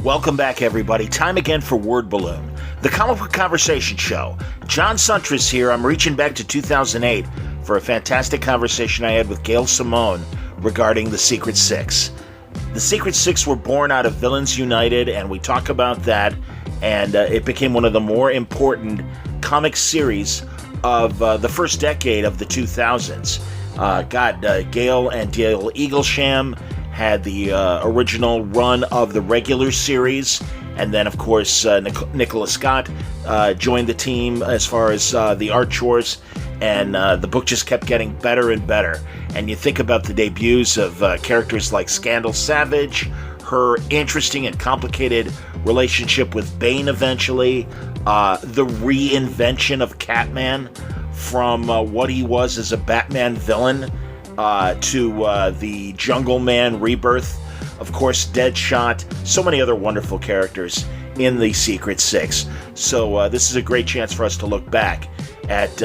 Welcome back, everybody. Time again for Word Balloon, the comic book conversation show. John Suntress here. I'm reaching back to 2008 for a fantastic conversation I had with Gail Simone regarding the Secret Six. The Secret Six were born out of Villains United, and we talk about that, and it became one of the more important comic series of the first decade of the 2000s. Gail and Dale Eaglesham had the original run of the regular series, and then, of course, Nicholas Scott joined the team as far as the art chores, and the book just kept getting better and better. And you think about the debuts of characters like Scandal Savage, her interesting and complicated relationship with Bane eventually, the reinvention of Catman from what he was as a Batman villain to the Jungle Man rebirth, of course, Deadshot, so many other wonderful characters in the Secret Six. So this is a great chance for us to look back at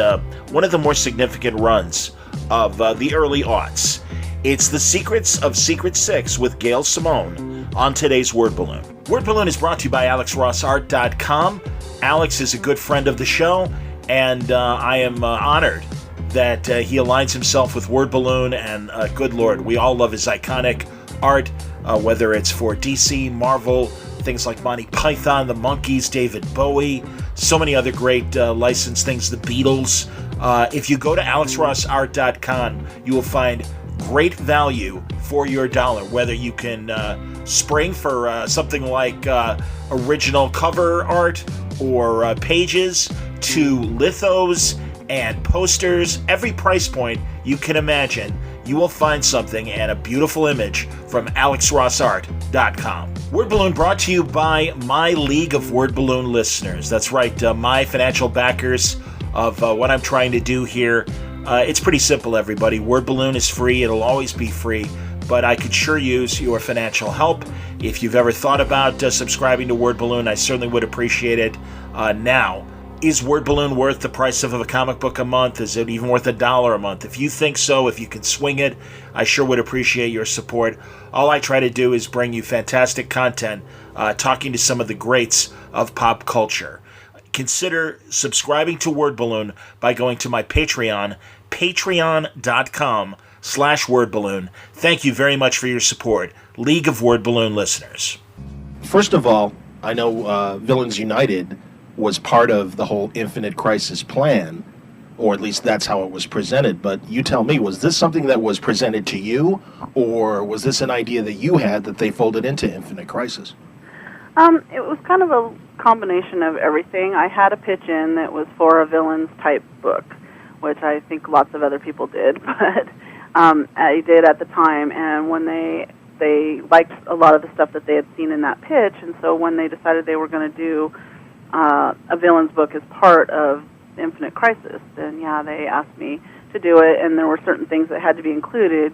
one of the more significant runs of the early aughts. It's The Secrets of Secret Six with Gail Simone on today's Word Balloon. Word Balloon is brought to you by AlexRossArt.com. Alex is a good friend of the show, and I am honored that he aligns himself with Word Balloon, and good Lord, we all love his iconic art, whether it's for DC, Marvel, things like Monty Python, the Monkees, David Bowie, so many other great licensed things, the Beatles. If you go to AlexRossArt.com, you will find great value for your dollar, whether you can spring for something like original cover art or pages to lithos and posters, every price point you can imagine, you will find something and a beautiful image from AlexRossArt.com. Word Balloon brought to you by my League of Word Balloon listeners. That's right, my financial backers of what I'm trying to do here. It's pretty simple, everybody. Word Balloon is free. It'll always be free, but I could sure use your financial help. If you've ever thought about subscribing to Word Balloon, I certainly would appreciate it. Now, is Word Balloon worth the price of a comic book a month? Is it even worth $1 a month? If you think so, if you can swing it, I sure would appreciate your support. All I try to do is bring you fantastic content, talking to some of the greats of pop culture. Consider subscribing to Word Balloon by going to my Patreon, patreon.com/wordballoon. Thank you very much for your support, League of Word Balloon listeners. First of all, I know Villains United was part of the whole Infinite Crisis plan, or at least that's how it was presented. But you tell me, was this something that was presented to you, or was this an idea that you had that they folded into Infinite Crisis? It was kind of a combination of everything. I had a pitch in that was for a villains type book, which I think lots of other people did, but I did at the time. And when they liked a lot of the stuff that they had seen in that pitch, and so when they decided they were going to do a villains book as part of Infinite Crisis, then yeah, they asked me to do it, and there were certain things that had to be included.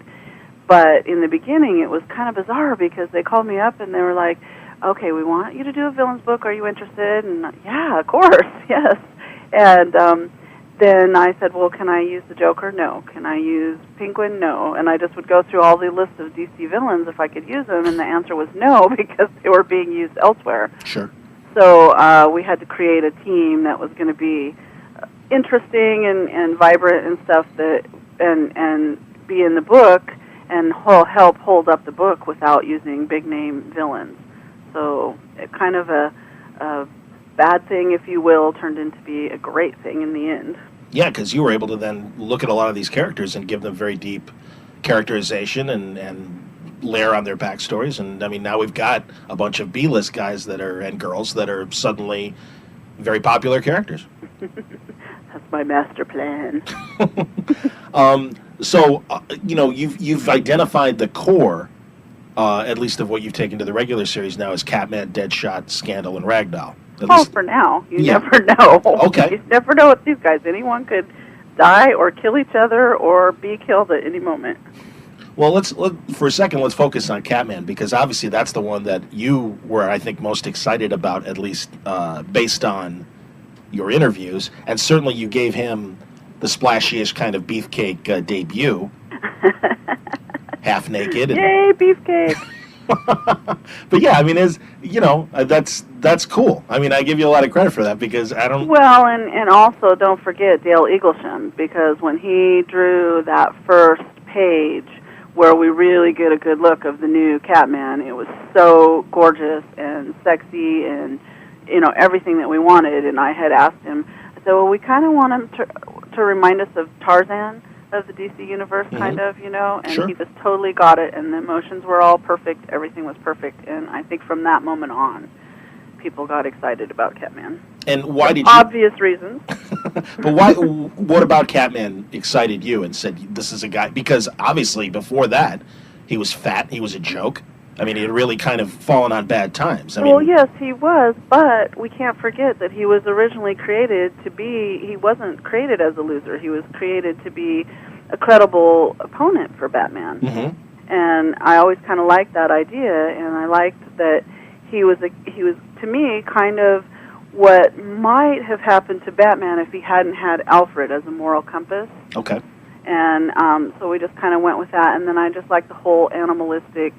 But in the beginning, it was kind of bizarre because they called me up and they were like, "Okay, we want you to do a villains book. Are you interested?" And yeah, of course, yes. And then I said, "Well, can I use the Joker? No. Can I use Penguin? No." And I just would go through all the list of DC villains if I could use them, and the answer was no because they were being used elsewhere. Sure. So we had to create a team that was going to be interesting and vibrant and stuff, that and be in the book and help hold up the book without using big-name villains. So it kind of a bad thing, if you will, turned into be a great thing in the end. Yeah, because you were able to then look at a lot of these characters and give them very deep characterization and layer on their backstories. And I mean, now we've got a bunch of B-list guys and girls that are suddenly very popular characters. That's my master plan. You've identified the core, at least of what you've taken to the regular series now, as Catman, Deadshot, Scandal, and Ragdoll. For now. You never know. Okay. You never know with these guys. Anyone could die or kill each other or be killed at any moment. Well, for a second, let's focus on Catman, because obviously that's the one that you were, I think, most excited about, at least based on your interviews. And certainly you gave him the splashiest kind of beefcake debut, half naked. Yay, beefcake! But yeah, I mean, that's cool. I mean, I give you a lot of credit for that because I don't. Well, and also don't forget Dale Eaglesham, because when he drew that first page where we really get a good look of the new Catman, it was so gorgeous and sexy and, everything that we wanted. And I had asked him, I said, well, we kind of want him to remind us of Tarzan of the DC universe, kind of, and Sure. he just totally got it, and the emotions were all perfect, everything was perfect, and I think from that moment on, people got excited about Catman. And why did you? Obvious reasons. But why? What about Catman excited you and said this is a guy? Because obviously before that, he was fat. He was a joke. I mean, he had really kind of fallen on bad times. Well, yes, he was, but we can't forget that he was originally created to be. He wasn't created as a loser. He was created to be a credible opponent for Batman. Mm-hmm. And I always kind of liked that idea, and I liked that he was to me kind of what might have happened to Batman if he hadn't had Alfred as a moral compass. Okay. And so we just kind of went with that, and then I just liked the whole animalistic,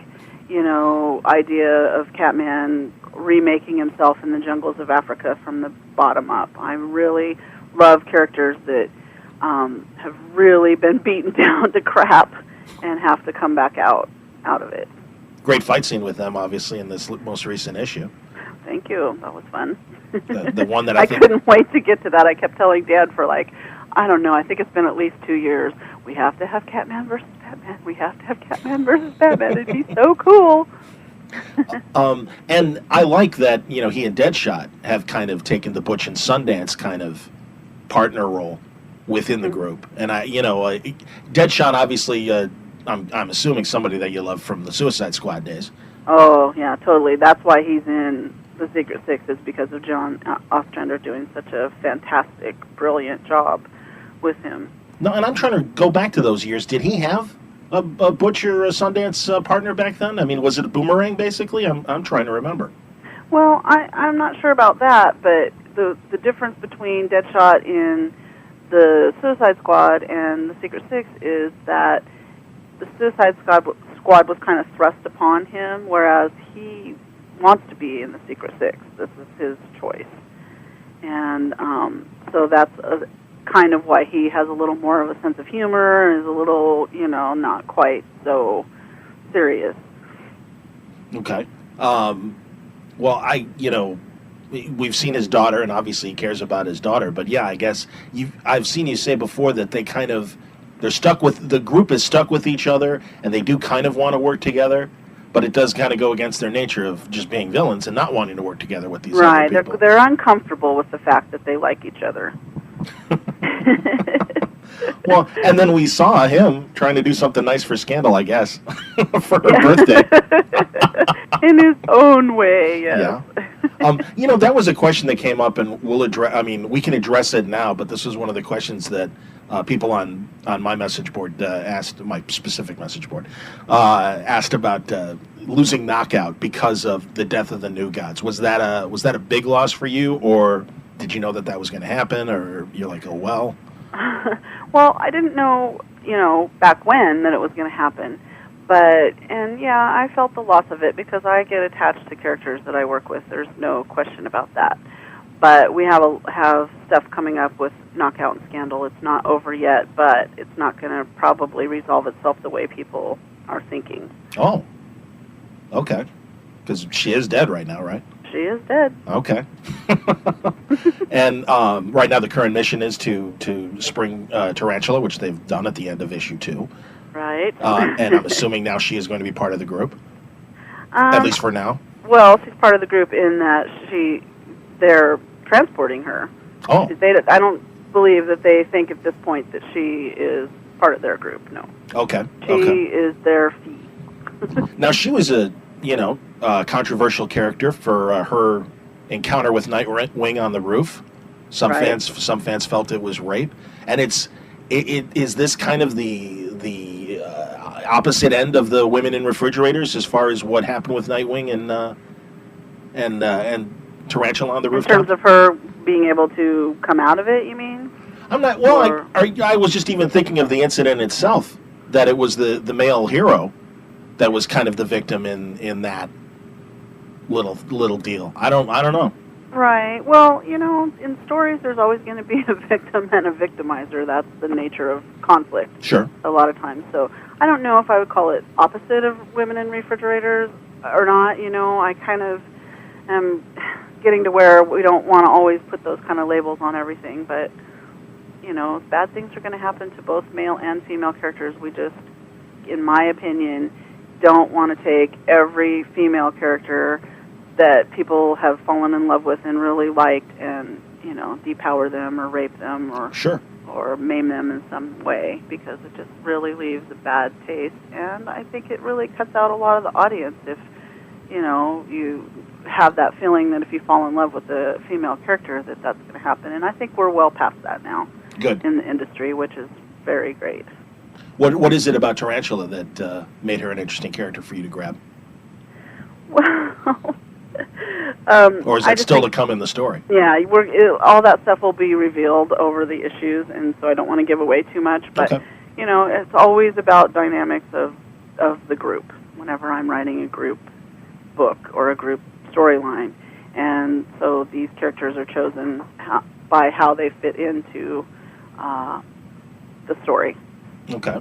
idea of Catman remaking himself in the jungles of Africa from the bottom up. I really love characters that have really been beaten down to crap and have to come back out of it. Great fight scene with them, obviously, in this most recent issue. Thank you. That was fun. The one that I couldn't wait to get to that. I kept telling Dad for I don't know, I think it's been at least 2 years. We have to have Catman versus Batman. We have to have Catman versus Batman. It'd be so cool. And I like that, he and Deadshot have kind of taken the Butch and Sundance kind of partner role within the group. And Deadshot, obviously, I'm assuming somebody that you love from the Suicide Squad days. Oh, yeah, totally. That's why he's in the Secret Six, is because of John Ostrander doing such a fantastic, brilliant job with him. No, and I'm trying to go back to those years. Did he have a Butch or a Sundance partner back then? I mean, was it a Boomerang, basically? I'm trying to remember. Well, I'm not sure about that, but the difference between Deadshot in the Suicide Squad and the Secret Six is that the Suicide Squad was kind of thrust upon him, whereas he wants to be in the Secret Six. This is his choice. And so that's kind of why he has a little more of a sense of humor and is a little, not quite so serious. Okay. Well, we've seen his daughter, and obviously he cares about his daughter. But yeah, I guess I've seen you say before that the group is stuck with each other, and they do kind of want to work together. But it does kind of go against their nature of just being villains and not wanting to work together with these other people. Right, they're uncomfortable with the fact that they like each other. Well, and then we saw him trying to do something nice for Scandal, I guess, for her birthday. In his own way, yes. Yeah. That was a question that came up, and we'll address. I mean, we can address it now, but this was one of the questions that people on my message board asked, my specific message board, asked about losing Knockout because of the death of the New Gods. Was that a big loss for you, or did you know that was going to happen, or you're like, oh well? Well, I didn't know, back when that it was going to happen. I felt the loss of it because I get attached to characters that I work with. There's no question about that. But we have stuff coming up with Knockout and Scandal. It's not over yet, but it's not going to probably resolve itself the way people are thinking. Oh, okay. Because she is dead right now, right? She is dead. Okay. And right now the current mission is to spring Tarantula, which they've done at the end of issue 2. Right. And I'm assuming now she is going to be part of the group, at least for now. Well, she's part of the group in that they're transporting her. Oh. I don't believe that they think at this point that she is part of their group, no. Okay. She is their fee. Now, she was a controversial character for her encounter with Nightwing on the roof. Some fans felt it was rape, and is this kind of the opposite end of the women in refrigerators as far as what happened with Nightwing and Tarantula on the roof? In terms of her being able to come out of it, you mean? I'm not. Well, I was just even thinking of the incident itself, that it was the male hero that was kind of the victim in that little deal. I don't know. Right. Well, in stories, there's always going to be a victim and a victimizer. That's the nature of conflict. Sure. A lot of times. So I don't know if I would call it opposite of women in refrigerators or not. I kind of am getting to where we don't want to always put those kind of labels on everything. But, bad things are going to happen to both male and female characters. We just, in my opinion, don't want to take every female character that people have fallen in love with and really liked and, depower them or rape them or Sure. or maim them in some way, because it just really leaves a bad taste. And I think it really cuts out a lot of the audience if, you have that feeling that if you fall in love with a female character that that's going to happen. And I think we're well past that now. Good. In the industry, which is very great. What is it about Tarantula that made her an interesting character for you to grab? Well, or is that still to come in the story? Yeah, all that stuff will be revealed over the issues, and so I don't want to give away too much. But okay. It's always about dynamics of the group. Whenever I'm writing a group book or a group storyline, and so these characters are chosen by how they fit into the story. Okay.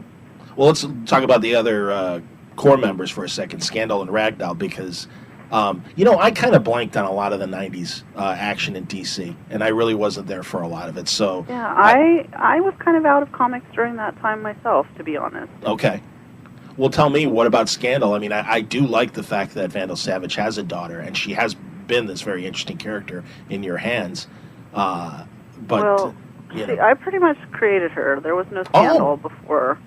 Well, let's talk about the other core members for a second, Scandal and Ragdoll, because I kind of blanked on a lot of the 90s action in DC, and I really wasn't there for a lot of it. So yeah, I was kind of out of comics during that time myself, to be honest. Okay. Well, tell me, what about Scandal? I mean, I do like the fact that Vandal Savage has a daughter, and she has been this very interesting character in your hands. But well, I pretty much created her. There was no Scandal before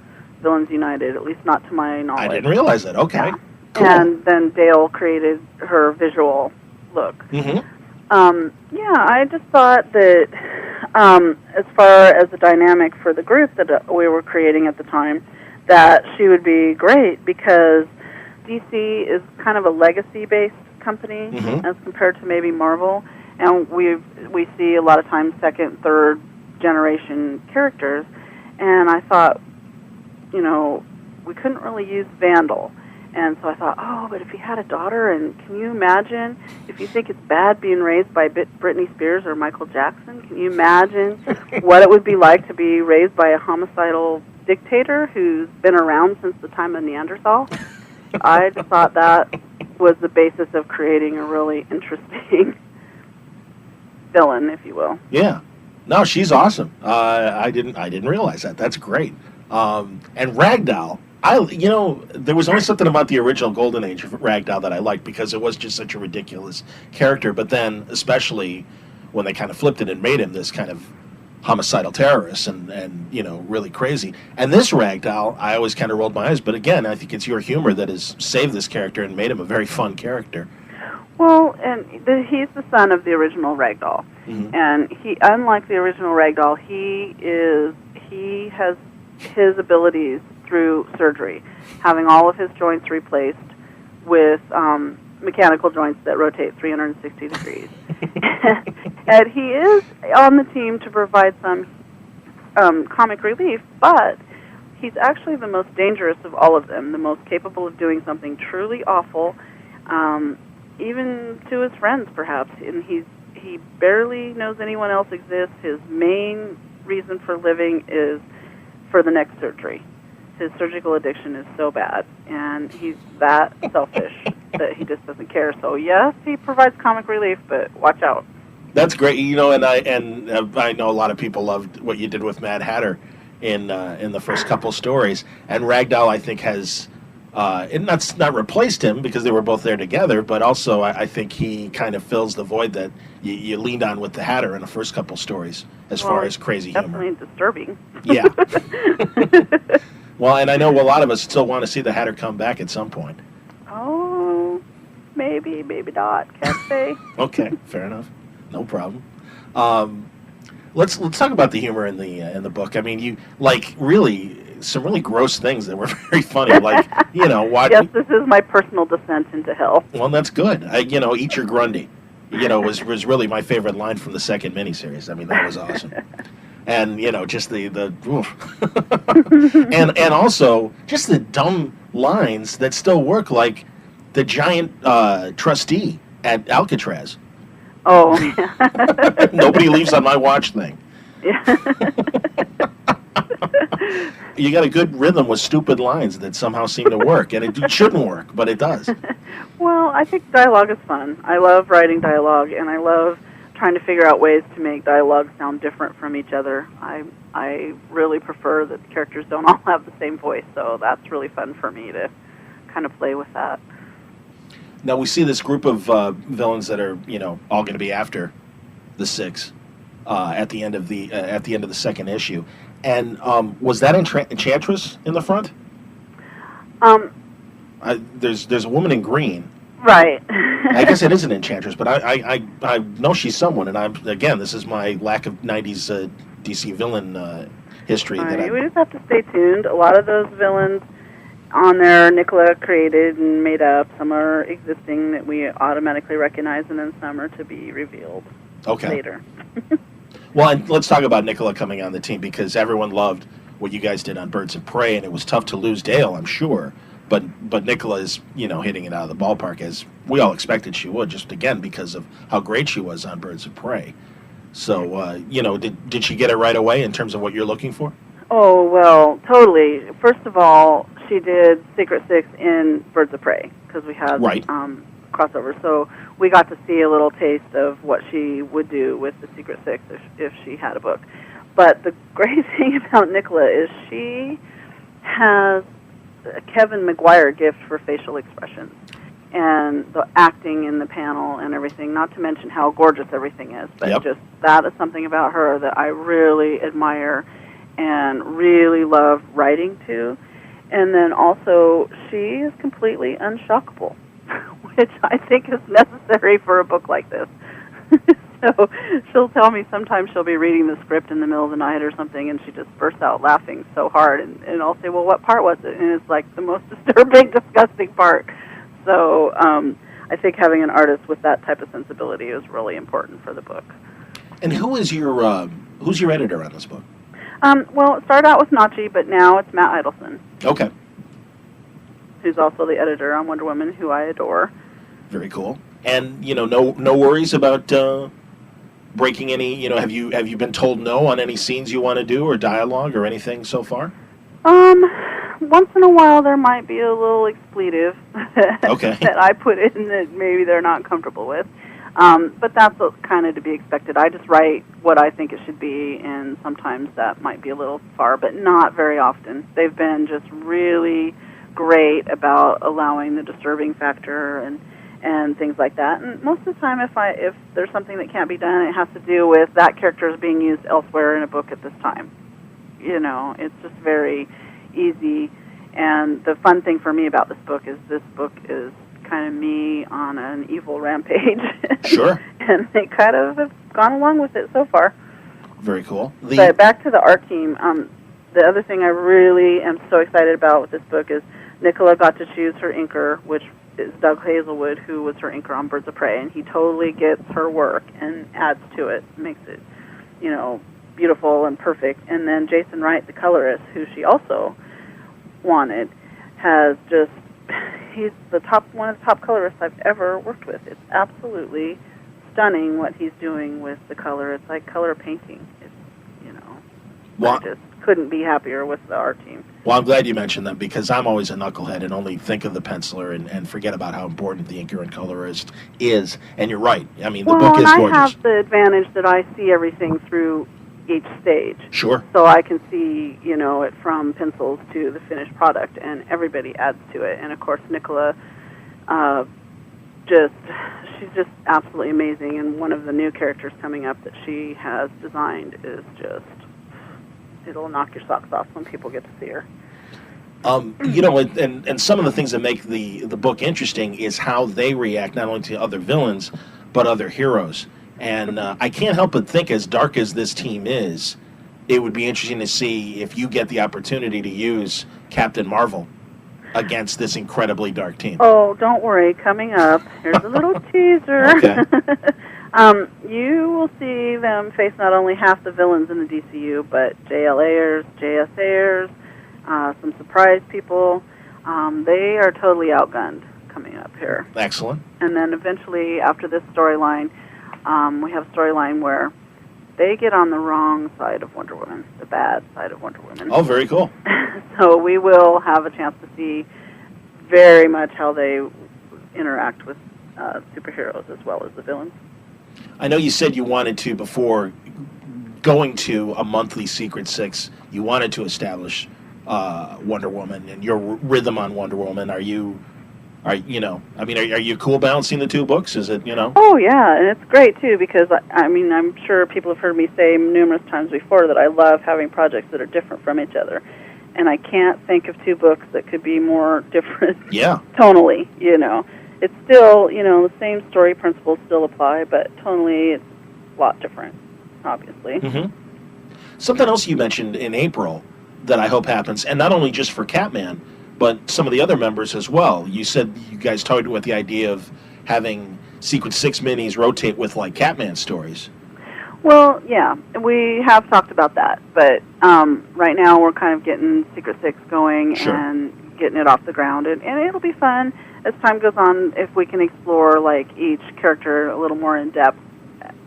Villains United, at least not to my knowledge. I didn't realize that. Okay. Yeah. Cool. And then Dale created her visual look. Mm-hmm. I just thought that as far as the dynamic for the group that we were creating at the time, that she would be great, because DC is kind of a legacy-based company as compared to maybe Marvel, and we see a lot of times second, third generation characters, and I thought, we couldn't really use Vandal. And so I thought, but if he had a daughter, and can you imagine if you think it's bad being raised by Britney Spears or Michael Jackson? Can you imagine what it would be like to be raised by a homicidal dictator who's been around since the time of Neanderthal? I just thought that was the basis of creating a really interesting villain, if you will. Yeah. No, she's awesome. I didn't realize that. That's great. And Ragdoll, there was always something about the original Golden Age of Ragdoll that I liked, because it was just such a ridiculous character. But then, especially when they kind of flipped it and made him this kind of homicidal terrorist and really crazy. And this Ragdoll, I always kind of rolled my eyes. But again, I think it's your humor that has saved this character and made him a very fun character. Well, and he's the son of the original Ragdoll. Mm-hmm. And he, unlike the original Ragdoll, he has his abilities through surgery, having all of his joints replaced with mechanical joints that rotate 360 degrees. And he is on the team to provide some comic relief, but he's actually the most dangerous of all of them, the most capable of doing something truly awful, even to his friends, perhaps. And he barely knows anyone else exists. His main reason for living is for the next surgery. His surgical addiction is so bad, and he's that selfish that he just doesn't care. So yes, he provides comic relief, but watch out. That's great, and I know a lot of people loved what you did with Mad Hatter in the first couple stories, and Ragdoll, I think, has not replaced him, because they were both there together, but also I think he kind of fills the void that you leaned on with the Hatter in the first couple stories as far as crazy humor. Definitely disturbing. Yeah. Well, and I know a lot of us still want to see the Hatter come back at some point. Oh, maybe not. Can't say. Okay, fair enough. No problem. Let's talk about the humor in the book. I mean, you really some really gross things that were very funny, like Yes, this is my personal descent into hell. Well, that's good. Eat your Grundy. Was really my favorite line from the second miniseries. I mean, that was awesome. And just the and also just the dumb lines that still work, like the giant trustee at Alcatraz. Oh, Nobody leaves on my watch thing. yeah. You got a good rhythm with stupid lines that somehow seem to work, and it shouldn't work, but it does. Well, I think dialogue is fun. I love writing dialogue, and I love trying to figure out ways to make dialogue sound different from each other. I really prefer that the characters don't all have the same voice, so that's really fun for me to kind of play with that. Now we see this group of villains that are, all going to be after the Six at the end of the second issue. And was that Enchantress in the front? There's a woman in green. Right. I guess it is an Enchantress, but I know she's someone, and this is my lack of '90s DC villain history. Right. We just have to stay tuned. A lot of those villains on there, Nicola created and made up. Some are existing that we automatically recognize, and then some are to be revealed later. Well, and let's talk about Nicola coming on the team, because everyone loved what you guys did on Birds of Prey, and it was tough to lose Dale, I'm sure. But Nicola is, hitting it out of the ballpark, as we all expected she would, just again because of how great she was on Birds of Prey. So, did she get it right away in terms of what you're looking for? Oh, well, totally. First of all, she did Secret Six in Birds of Prey, because we had crossover. So we got to see a little taste of what she would do with the Secret Six if she had a book. But the great thing about Nicola is she has a Kevin Maguire gift for facial expressions and the acting in the panel and everything, not to mention how gorgeous everything is. But just that is something about her that I really admire and really love writing to. And then also, she is completely unshockable, which I think is necessary for a book like this. So she'll tell me sometimes she'll be reading the script in the middle of the night or something, and she just bursts out laughing so hard. And I'll say, well, what part was it? And it's like the most disturbing, disgusting part. So I think having an artist with that type of sensibility is really important for the book. And who's your editor on this book? Well, it started out with Nachi, but now it's Matt Idelson. Okay. Who's also the editor on Wonder Woman, who I adore. Very cool. And no worries about breaking any. Have you been told no on any scenes you want to do or dialogue or anything so far? Once in a while there might be a little expletive that I put in that maybe they're not comfortable with. But that's kind of to be expected. I just write what I think it should be, and sometimes that might be a little far, but not very often. They've been just really great about allowing the disturbing factor and things like that. And most of the time, if there's something that can't be done, it has to do with that character is being used elsewhere in a book at this time. It's just very easy. And the fun thing for me about this book is kind of me on an evil rampage. Sure. And they kind of have gone along with it so far. Very cool. But back to the art team, the other thing I really am so excited about with this book is Nicola got to choose her inker, which is Doug Hazelwood, who was her inker on Birds of Prey, and he totally gets her work and adds to it, makes it, beautiful and perfect. And then Jason Wright, the colorist, who she also wanted, has just, he's one of the top colorists I've ever worked with. It's absolutely stunning what he's doing with the color. It's like color painting. It's, I just couldn't be happier with the art team. Well, I'm glad you mentioned that, because I'm always a knucklehead and only think of the penciler and forget about how important the inker and colorist is. And you're right. I mean, the book is gorgeous. I have the advantage that I see everything through each stage. Sure. So I can see, it from pencils to the finished product, and everybody adds to it. And, of course, Nicola, she's just absolutely amazing. And one of the new characters coming up that she has designed is just, it'll knock your socks off when people get to see her. And some of the things that make the book interesting is how they react not only to other villains, but other heroes. And I can't help but think, as dark as this team is, it would be interesting to see if you get the opportunity to use Captain Marvel against this incredibly dark team. Oh, don't worry. Coming up, here's a little teaser. Okay. You will see them face not only half the villains in the DCU, but JLAers, JSAers, some surprise people. They are totally outgunned coming up here. Excellent. And then eventually, after this storyline, we have a storyline where they get on the wrong side of Wonder Woman, the bad side of Wonder Woman. Oh, very cool. So we will have a chance to see very much how they interact with superheroes as well as the villains. I know you said you wanted to, before going to a monthly Secret Six, you wanted to establish Wonder Woman and your rhythm on Wonder Woman. Are you cool balancing the two books? Is it, Oh, yeah, and it's great, too, because, I'm sure people have heard me say numerous times before that I love having projects that are different from each other. And I can't think of two books that could be more different tonally, It's still, the same story principles still apply, but tonally it's a lot different, obviously. Mm-hmm. Something else you mentioned in April that I hope happens, and not only just for Catman, but some of the other members as well. You said you guys talked about the idea of having Secret Six minis rotate with, like, Catman stories. Well, yeah, we have talked about that, but right now we're kind of getting Secret Six going and getting it off the ground, and it'll be fun as time goes on if we can explore, like, each character a little more in depth,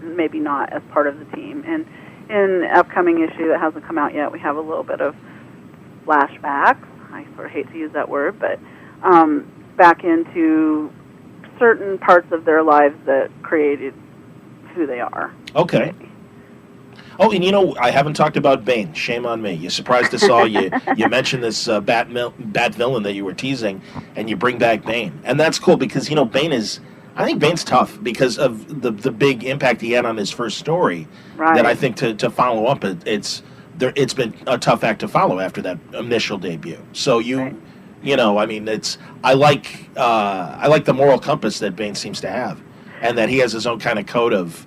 maybe not as part of the team. And in an upcoming issue that hasn't come out yet, we have a little bit of flashbacks. I sort of hate to use that word, but back into certain parts of their lives that created who they are. Okay. Oh, and I haven't talked about Bane. Shame on me. You surprised us all. You mentioned this bad villain that you were teasing, and you bring back Bane. And that's cool because, Bane I think Bane's tough because of the big impact he had on his first story. Right. That I think to follow up, it's been a tough act to follow after that initial debut. So I like the moral compass that Bane seems to have, and that he has his own kind of code of,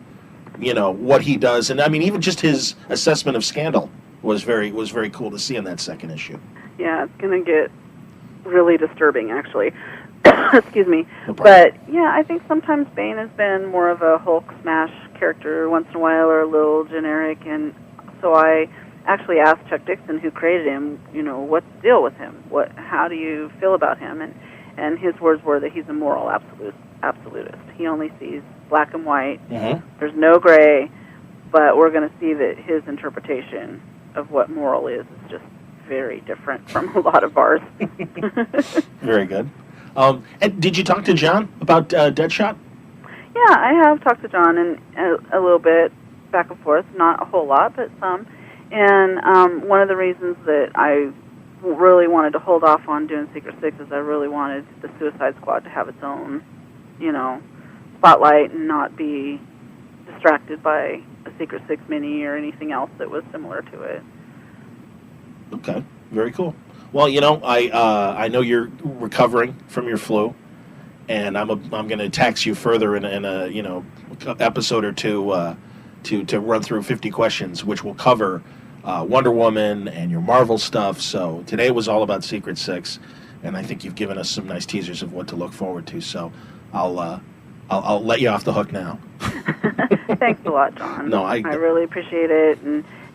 what he does, and even just his assessment of Scandal was very cool to see in that second issue. Yeah, it's going to get really disturbing, actually. Excuse me. No problem. But yeah, I think sometimes Bane has been more of a Hulk smash character once in a while, or a little generic, and so I actually asked Chuck Dixon, who created him, what's the deal with him? How do you feel about him? And his words were that he's a moral absolutist. He only sees black and white. Mm-hmm. There's no gray, but we're going to see that his interpretation of what moral is just very different from a lot of ours. Very good. And did you talk to John about Deadshot? Yeah, I have talked to John and a little bit back and forth, not a whole lot, but some. And one of the reasons that I really wanted to hold off on doing Secret Six is I really wanted the Suicide Squad to have its own, spotlight and not be distracted by a Secret Six mini or anything else that was similar to it. Okay, very cool. Well, I know you're recovering from your flu, and I'm going to tax you further in a episode or two to run through 50 questions, which will cover Wonder Woman and your Marvel stuff. So today was all about Secret Six, and I think you've given us some nice teasers of what to look forward to. So I'll let you off the hook now. Thanks a lot, John. No, I really appreciate it,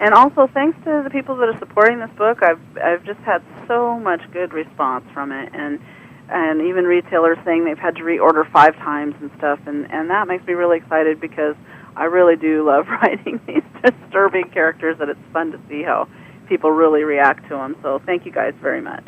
and also thanks to the people that are supporting this book. I've just had so much good response from it, and even retailers saying they've had to reorder 5 times and stuff, and that makes me really excited because I really do love writing these disturbing characters, and it's fun to see how people really react to them. So thank you guys very much.